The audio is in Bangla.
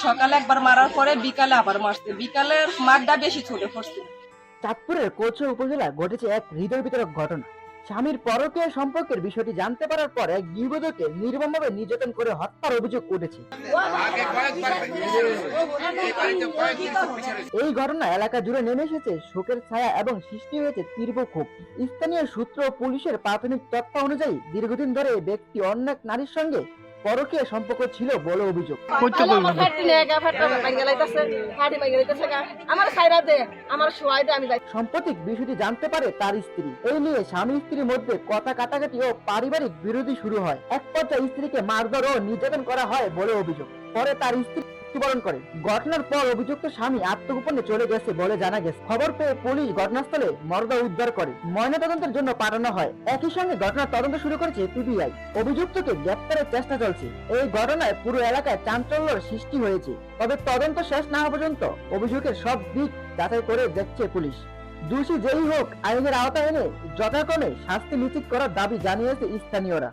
সকালে একবার মারার পরে বিকালে আবার মারছে, বিকালে মারটা বেশি ছুটে পড়ছে। চাঁদপুরের কোচবিহার উপজেলা ঘটেছে এক হৃদয় বিতরক ঘটনা। স্বামীর পরকীয়া সম্পর্কের বিষয়টি জানতে পারার পর এক গৃহবধূকে নির্মমভাবে নির্যাতন করে হত্যার অভিযোগ উঠেছে। এই ঘটনা এলাকা জুড়ে নেমে এসেছে শোকের ছায়া এবং সৃষ্টি হয়েছে তীব্র ক্ষোভ। স্থানীয় সূত্র ও পুলিশের প্রাথমিক তথ্য অনুযায়ী দীর্ঘদিন ধরে এই ব্যক্তি অন্য এক নারীর সঙ্গে পরকীয়া সম্পর্ক ছিল বলে অভিযোগ। সাম্প্রতিক বিষয়টি জানতে পারে তার স্ত্রী। এই নিয়ে স্বামী স্ত্রীর মধ্যে কথা কাটাকাটি ও পারিবারিক বিরোধী শুরু হয়। এক পর্যায়ে স্ত্রীকে মারধর ও নির্যাতন করা হয় বলে অভিযোগ। পরে তার স্ত্রী মৃত্যুবরণ করে। ঘটনার পর অভিযুক্ত স্বামী আত্মগোপনে চলে গেছে বলে জানা গেছে। খবর পেয়ে পুলিশ ঘটনাস্থলে মরদেহ উদ্ধার করে ময়নাতদন্তের জন্য পাঠানো হয়। একই সঙ্গে ঘটনার তদন্ত শুরু করেছে পিবিআই। অভিযুক্তকে গ্রেফতারের চেষ্টা চলছে। এই ঘটনায় পুরো এলাকায় চাঞ্চল্যের সৃষ্টি হয়েছে। তবে তদন্ত শেষ না হওয়া পর্যন্ত অভিযোগের সব দিক যাচাই করে দেখছে পুলিশ। দোষী যেই হোক আইনের আওতায় এনে যথাক্রমে শাস্তি নিশ্চিত করার দাবি জানিয়েছে স্থানীয়রা।